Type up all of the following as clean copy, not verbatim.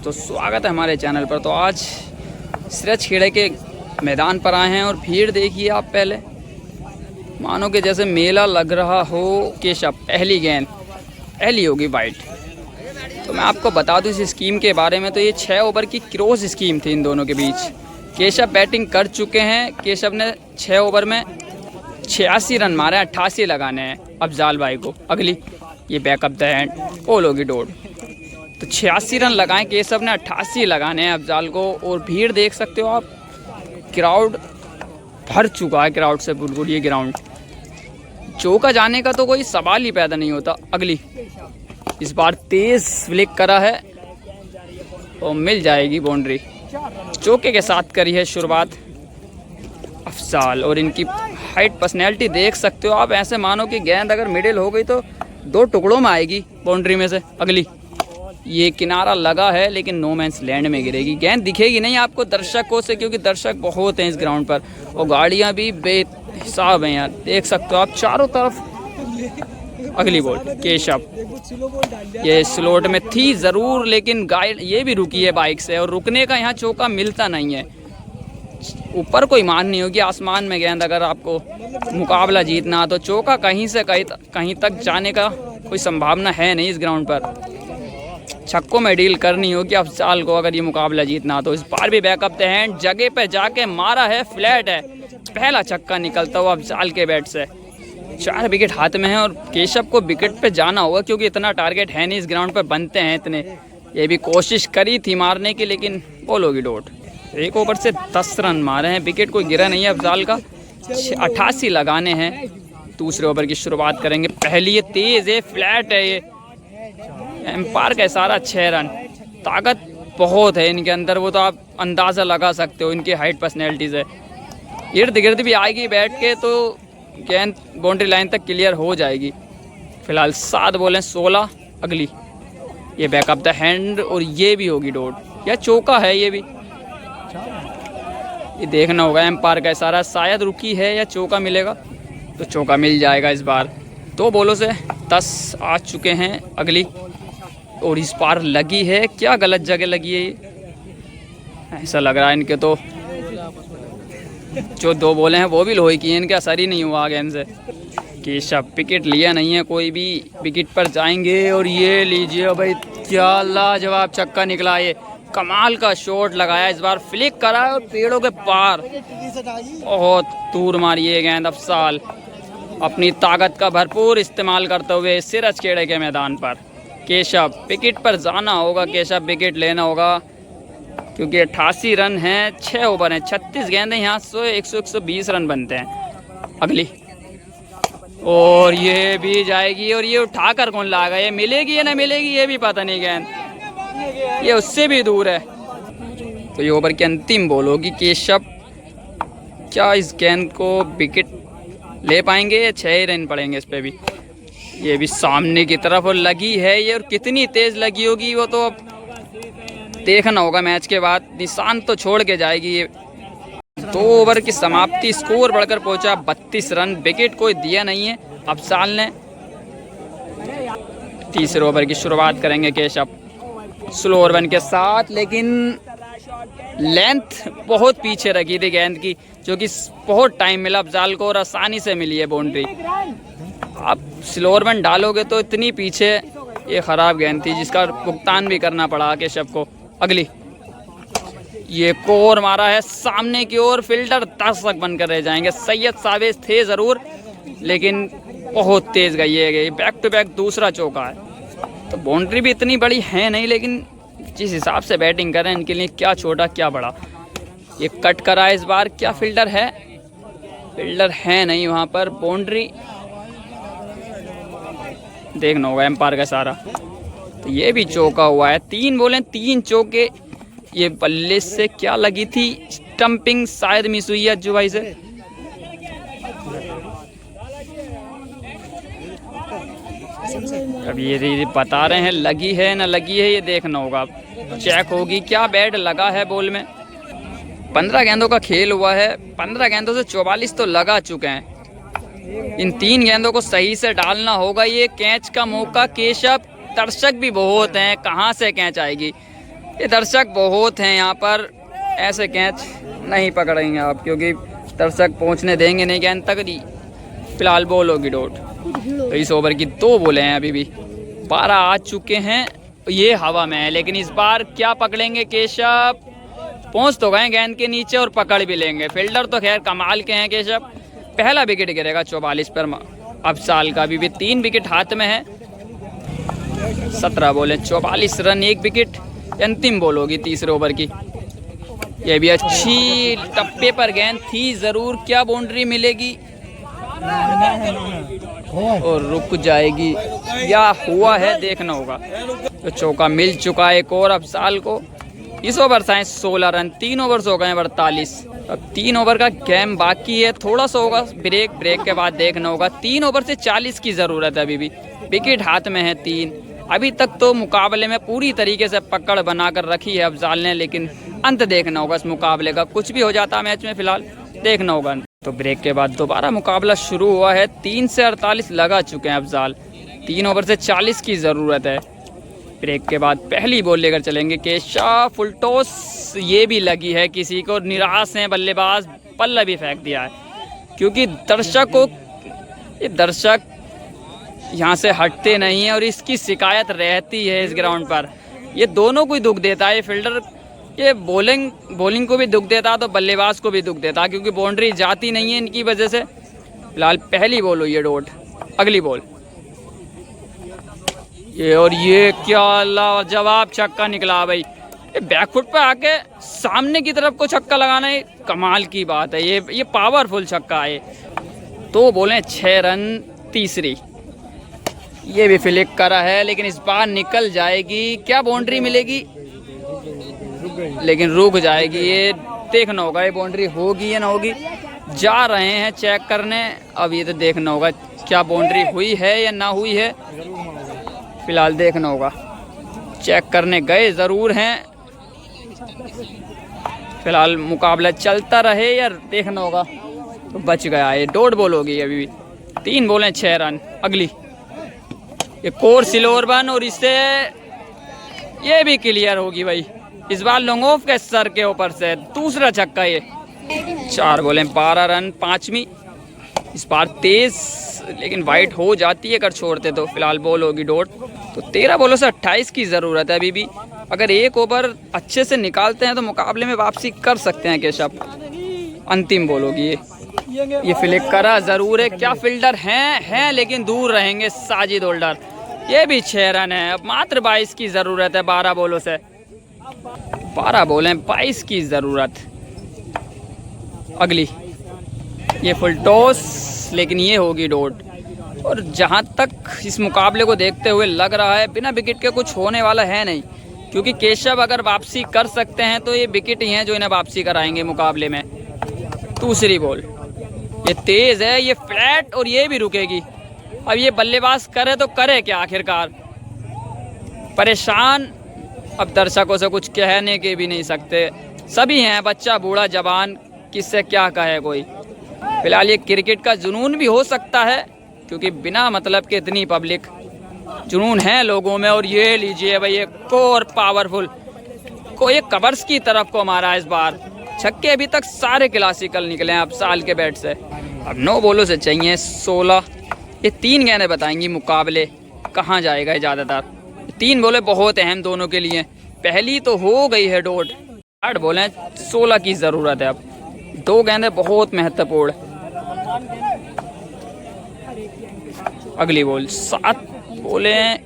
दोस्तों, स्वागत है हमारे चैनल पर। तो आज सिरज खेड़े के मैदान पर आए हैं और भीड़ देखिए आप। पहले मानो कि जैसे मेला लग रहा हो। केशव पहली गेंद पहली होगी वाइट। तो मैं आपको बता दूं इस स्कीम के बारे में। तो ये 6 ओवर की क्रॉस स्कीम थी इन दोनों के बीच। केशव बैटिंग कर चुके हैं। केशव ने 6 ओवर में 86 रन मारे, 88 लगाने हैं अफजाल भाई को। अगली ये बैकअप द हैंड ऑल होगी डोड। तो 86 रन लगाए केशव ने, 88 लगाने हैं अफजाल को। और भीड़ देख सकते हो आप, क्राउड भर चुका है। क्राउड से बिल्कुल ये ग्राउंड चौका जाने का तो कोई सवाल ही पैदा नहीं होता। अगली इस बार तेज फ्लिक करा है और मिल जाएगी बाउंड्री। चौके के साथ करी है शुरुआत अफजाल। और इनकी हाइट पर्सनैलिटी देख सकते हो आप। ऐसे मानो कि गेंद अगर मिडिल हो गई तो 2 टुकड़ों में आएगी बाउंड्री में से। अगली ये किनारा लगा है लेकिन नो मैंस लैंड में गिरेगी। गेंद दिखेगी नहीं आपको दर्शकों से, क्योंकि दर्शक बहुत हैं इस ग्राउंड पर और गाड़ियां भी बेहिसाब हैं यार, देख सकते हो आप चारों तरफ। अगली बॉल केशव, ये स्लोट में थी ज़रूर लेकिन गाइड ये भी रुकी है बाइक से। और रुकने का यहाँ चौका मिलता नहीं है। ऊपर कोई मान नहीं होगी, आसमान में गेंद अगर आपको मुकाबला जीतना तो चौका कहीं से कहीं तक जाने का कोई संभावना है नहीं इस ग्राउंड पर। छक्कों में डील करनी होगी अफजाल को अगर ये मुकाबला जीतना। तो इस बार भी बैकअप द हैंड जगह पे जाके मारा है, फ्लैट है। पहला छक्का निकलता हुआ अफजाल के बैट से। 4 विकेट हाथ में है और केशव को विकेट पे जाना होगा, क्योंकि इतना टारगेट है नहीं इस ग्राउंड पर बनते हैं इतने। ये भी कोशिश करी थी मारने की लेकिन बॉल होगी डॉट। 1 ओवर से 10 रन मारे हैं, विकेट कोई गिरा नहीं है अफजाल का। 88 लगाने हैं। दूसरे ओवर की शुरुआत करेंगे। पहली ये तेज है, फ्लैट है। ये एम्पायर का इशारा 6 रन। ताकत बहुत है इनके अंदर, वो तो आप अंदाज़ा लगा सकते हो इनकी हाइट पर्सनैलिटी से। इर्द गिर्द भी आएगी बैठ के तो गेंद बाउंड्री लाइन तक क्लियर हो जाएगी। फिलहाल 7 बॉलें 16। अगली ये बैकअप द हैंड और ये भी होगी डॉट या चौका है। ये भी ये देखना होगा। एम्पायर का इशारा शायद रुकी है या चौका मिलेगा, तो चौका मिल जाएगा इस बार। 2 बॉलों से 10 आ चुके हैं। अगली और इस बार लगी है, क्या गलत जगह लगी है ये, ऐसा लग रहा है इनके तो जो 2 बॉलें हैं वो भी लोहे की हैं, इनका असर ही नहीं हुआ गेंद से। केशव विकेट लिया नहीं है कोई भी, विकेट पर जाएंगे। और ये लीजिए भाई, क्या लाजवाब छक्का निकला। ये कमाल का शॉट लगाया, इस बार फ्लिक करा और पेड़ों के पार बहुत दूर मारी है गेंद अफजाल। अपनी ताकत का भरपूर इस्तेमाल करते हुए सिरज खेड़े के मैदान पर केशव विकेट पर जाना होगा। केशव विकेट लेना होगा क्योंकि 88 रन हैं, 6 ओवर हैं, 36 गेंदें यहाँ 100-120 रन बनते हैं। अगली और ये भी जाएगी। और ये उठाकर कौन लाएगा, ये मिलेगी या ना मिलेगी ये भी पता नहीं। गेंद ये उससे भी दूर है। तो ये ओवर की अंतिम बॉल होगी। केशव क्या इस गेंद को विकेट ले पाएंगे या 6 रन पड़ेंगे इस पे भी। ये भी सामने की तरफ और लगी है ये, और कितनी तेज लगी होगी वो तो अब देखना होगा मैच के बाद। निशान तो छोड़ के जाएगी ये। 2 ओवर की समाप्ति, स्कोर बढ़कर पहुंचा 32 रन। विकेट कोई दिया नहीं है अफजाल ने। तीसरे ओवर की शुरुआत करेंगे केशव स्लो ओवर 1 के साथ, लेकिन लेंथ बहुत पीछे रखी थी गेंद की, जो कि बहुत टाइम मिला अफजाल को और आसानी से मिली है बाउंड्री। आप स्लोअर 1 डालोगे तो इतनी पीछे ये ख़राब गेंद थी जिसका भुगतान भी करना पड़ा केशव को। अगली ये कोर मारा है सामने की ओर, फिल्टर दर्शक बनकर रह जाएंगे। सैयद सावेज थे ज़रूर लेकिन बहुत तेज़ गई है। बैक टू बैक दूसरा चौका है। तो बाउंड्री भी इतनी बड़ी है नहीं, लेकिन जिस हिसाब से बैटिंग कर रहे हैं इनके लिए क्या छोटा क्या बड़ा। ये कट करा है इस बार। क्या फील्डर है, फील्डर है नहीं वहाँ पर। बाउंड्री देखना होगा एम्पायर का सारा। तो ये भी चौका हुआ है। 3 बॉलें 3 चौके। ये बल्ले से क्या लगी थी, स्टंपिंग शायद मिस हुई है अज्जू भाई से। अब ये बता रहे हैं लगी है ना लगी है, ये देखना होगा, चेक होगी। क्या बैट लगा है बॉल में। 15 गेंदों का खेल हुआ है। 15 गेंदों से 44 तो लगा चुके हैं। इन 3 गेंदों को सही से डालना होगा। ये कैच का मौका केशव, दर्शक भी बहुत हैं, कहाँ से कैच आएगी। ये दर्शक बहुत हैं यहाँ पर, ऐसे कैच नहीं पकड़ेंगे आप, क्योंकि दर्शक पहुँचने देंगे नहीं गेंद तक। फिलहाल बॉल होगी डॉट। तो इस ओवर की 2 बॉलें हैं, अभी भी 12 आ चुके हैं। ये हवा में है, लेकिन इस बार क्या पकड़ेंगे केशव? पहुंच तो गए गेंद के नीचे और पकड़ भी लेंगे। फील्डर तो खैर कमाल के हैं केशव। पहला विकेट गिरेगा 44 पर अफजाल का। अभी भी 3 विकेट हाथ में है। 17 बॉलें, 44 रन, 1 विकेट। अंतिम बॉल होगी तीसरे ओवर की। ये भी अच्छी टप्पे पर गेंद थी जरूर। क्या बाउंड्री मिलेगी और रुक जाएगी या हुआ है, देखना होगा। तो चौका मिल चुका है एक और अफजाल को। इस ओवर से 16 रन, 3 ओवर हो गए 48। अब 3 ओवर का गेम बाकी है, थोड़ा सा होगा ब्रेक के बाद देखना होगा। 3 ओवर से 40 की ज़रूरत है अभी भी। विकेट हाथ में है 3। अभी तक तो मुकाबले में पूरी तरीके से पकड़ बनाकर रखी है अफजाल ने, लेकिन अंत देखना होगा इस मुकाबले का। कुछ भी हो जाता है मैच में, फिलहाल देखना होगा। तो ब्रेक के बाद दोबारा मुकाबला शुरू हुआ है। 3 से 48 लगा चुके हैं अफजाल। 3 ओवर से 40 की ज़रूरत है। ब्रेक के बाद पहली बॉल लेकर चलेंगे केशव। फुल टॉस, ये भी लगी है किसी को। निराश हैं बल्लेबाज, पल्ला भी फेंक दिया है, क्योंकि दर्शक यहाँ से हटते नहीं हैं और इसकी शिकायत रहती है इस ग्राउंड पर। ये दोनों को ही दुख देता है। फील्डर ये बॉलिंग को भी दुख देता तो बल्लेबाज को भी दुख देता, क्योंकि बाउंड्री जाती नहीं है इनकी वजह से। फिलहाल पहली बॉल हुई है डॉट। अगली बॉल ये, और ये क्या जवाब छक्का निकला भाई। ये बैकफुट पे आके सामने की तरफ को छक्का लगाना है, कमाल की बात है। ये पावरफुल छक्का है। 2 बॉलें 6 रन, तीसरी। ये भी फ्लिक करा है, लेकिन इस बार निकल जाएगी। क्या बाउंड्री मिलेगी? लेकिन रुक जाएगी। ये देखना होगा ये बाउंड्री होगी या ना होगी। जा रहे हैं चेक करने। अब ये तो देखना होगा क्या बाउंड्री हुई है या ना हुई है। फिलहाल देखना होगा। चेक करने गए ज़रूर हैं। फिलहाल मुकाबला चलता रहे या देखना होगा। तो बच गया। ये डॉट बॉल होगी अभी भी। 3 बॉलें 6 रन। अगली ये कोर सिलोर वन, और इससे ये भी क्लियर होगी भाई। इस बार लॉन्ग ऑफ के सर के ऊपर से दूसरा छक्का। ये 4 बॉलें 12 रन, 5वीं। इस बार तेज, लेकिन वाइट हो जाती है अगर छोड़ते तो। फिलहाल बॉल होगी डॉट। तो 13 बॉलों से 28 की ज़रूरत है अभी भी। अगर 1 ओवर अच्छे से निकालते हैं तो मुकाबले में वापसी कर सकते हैं केशव। अंतिम बॉल होगी ये फ्लिक करा ज़रूर है। क्या फील्डर हैं लेकिन दूर रहेंगे साजिद होल्डर। ये भी 6 रन है। अब मात्र 22 की ज़रूरत है 12 बॉलों से। 12 बॉलें 22 की ज़रूरत। अगली ये फुल टॉस, लेकिन ये होगी डॉट। और जहां तक इस मुकाबले को देखते हुए लग रहा है, बिना विकेट के कुछ होने वाला है नहीं, क्योंकि केशव अगर वापसी कर सकते हैं तो ये विकेट ही हैं जो इन्हें वापसी कराएंगे मुकाबले में। दूसरी बॉल ये तेज़ है, ये फ्लैट, और ये भी रुकेगी। अब ये बल्लेबाज करे तो करे क्या आखिरकार। परेशान। अब दर्शकों से कुछ कहने के भी नहीं सकते। सभी हैं, बच्चा बूढ़ा जवान, किससे क्या कहे कोई। फिलहाल ये क्रिकेट का जुनून भी हो सकता है, क्योंकि बिना मतलब के इतनी पब्लिक जुनून है लोगों में। और ये लीजिए भाई, ये कोर पावरफुल को ये कवर्स की तरफ को मारा इस बार। छक्के अभी तक सारे क्लासिकल निकले हैं अफजाल के बैट से। अब 9 बॉलों से चाहिए 16। ये 3 गेंदें बताएंगी मुकाबले कहाँ जाएगा ये ज़्यादातर। 3 बॉलें बहुत अहम दोनों के लिए। पहली तो हो गई है डॉट। 8 बॉलें 16 की ज़रूरत है। अब 2 गेंदें बहुत महत्वपूर्ण। अगली बॉल 7 बॉलें,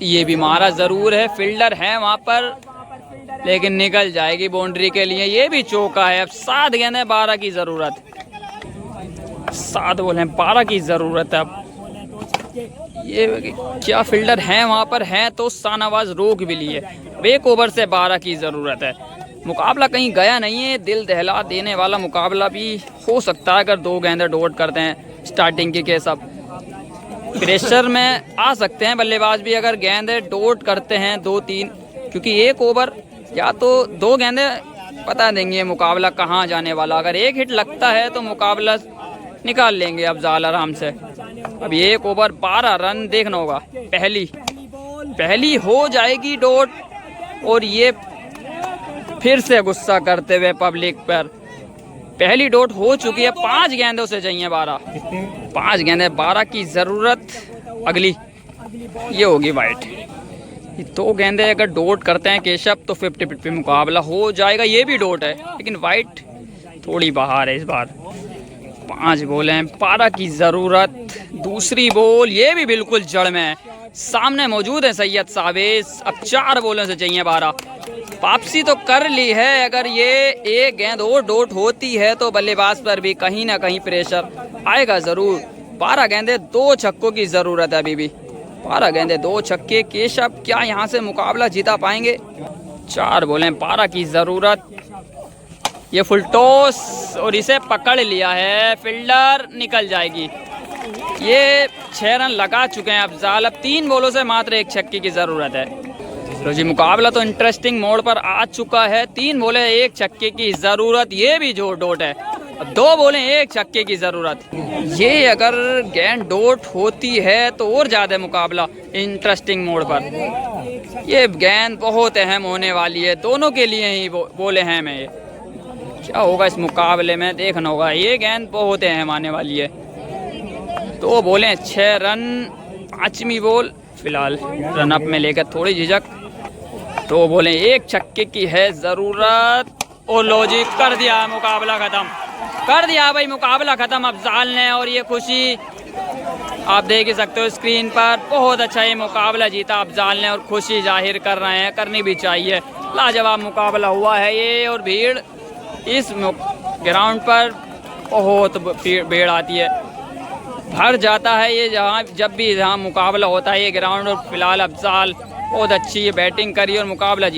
ये भी मारा ज़रूर है। फील्डर है वहाँ पर, लेकिन निकल जाएगी बाउंड्री के लिए। ये भी चौका है। अब 7 गेंदें 12 की ज़रूरत। 7 बॉलें 12 की ज़रूरत है। अब ये क्या फील्डर हैं वहाँ पर, हैं तो शाहनवाज रोक भी लिए। 1 ओवर से 12 की ज़रूरत है। मुकाबला कहीं गया नहीं है। दिल दहला देने वाला मुकाबला भी हो सकता है अगर 2 गेंदें डॉट करते हैं स्टार्टिंग के। सब प्रेशर में आ सकते हैं बल्लेबाज भी अगर गेंदें डॉट करते हैं 2-3, क्योंकि 1 ओवर या तो 2 गेंदें बता देंगे मुकाबला कहाँ जाने वाला। अगर 1 हिट लगता है तो मुकाबला निकाल लेंगे अफजाल आराम से। अब 1 ओवर 12 रन, देखना होगा। पहली हो जाएगी डॉट, और ये फिर से गुस्सा करते हुए पब्लिक पर। पहली डॉट हो चुकी है, 5 गेंदों से चाहिए 12। 5 गेंदें, 12 की ज़रूरत। अगली ये होगी वाइट। 2 गेंदें अगर डॉट करते हैं केशव तो 50-50 मुकाबला हो जाएगा। ये भी डॉट है लेकिन वाइट थोड़ी बाहर है इस बार। 5 बॉल हैं, 12 की ज़रूरत। दूसरी बॉल, ये भी बिल्कुल जड़ में है। सामने मौजूद है सैयद सावेस। अब 4 बॉलों से चाहिए 12। वापसी तो कर ली है। अगर ये एक गेंद और डॉट होती है तो बल्लेबाज पर भी कहीं ना कहीं प्रेशर आएगा ज़रूर। 12 गेंदें, 2 छक्कों की ज़रूरत है अभी भी। 12 गेंदें, 2 छक्के। केशव क्या यहाँ से मुकाबला जीता पाएंगे? 4 बॉलें, 12 की ज़रूरत। ये फुल टॉस और इसे पकड़ लिया है। फील्डर निकल जाएगी। ये 6 रन लगा चुके हैं अफजाल। अब 3 बॉलों से मात्र 1 छक्के की ज़रूरत है। तो जी मुकाबला तो इंटरेस्टिंग मोड़ पर आ चुका है। 3 बॉलें, 1 छक्के की ज़रूरत। ये भी जो डॉट है। 2 बॉलें, 1 छक्के की ज़रूरत। ये अगर गेंद डॉट होती है तो और ज़्यादा मुकाबला इंटरेस्टिंग मोड़ पर। ये गेंद बहुत अहम होने वाली है, दोनों के लिए ही बोले हैं। मैं ये क्या होगा इस मुकाबले में देखना होगा। ये गेंद बहुत अहम आने वाली है। 2 बॉलें, 6 रन। 5वीं बॉल फिलहाल रन अप में लेकर थोड़ी झिझक। 2 बॉलें, 1 छक्के की है ज़रूरत। और लॉजिक कर दिया मुकाबला ख़त्म। कर दिया भाई मुकाबला ख़त्म अफजाल ने। और ये खुशी आप देख ही सकते हो स्क्रीन पर। बहुत अच्छा ये मुकाबला जीता अफजाल ने और खुशी जाहिर कर रहे हैं, करनी भी चाहिए। लाजवाब मुकाबला हुआ है ये। और भीड़ इस ग्राउंड पर बहुत भीड़ आती है, भर जाता है ये जब भी जहाँ मुकाबला होता है ये ग्राउंड। और फिलहाल अफजाल बहुत अच्छी बैटिंग करी और मुकाबला जीता।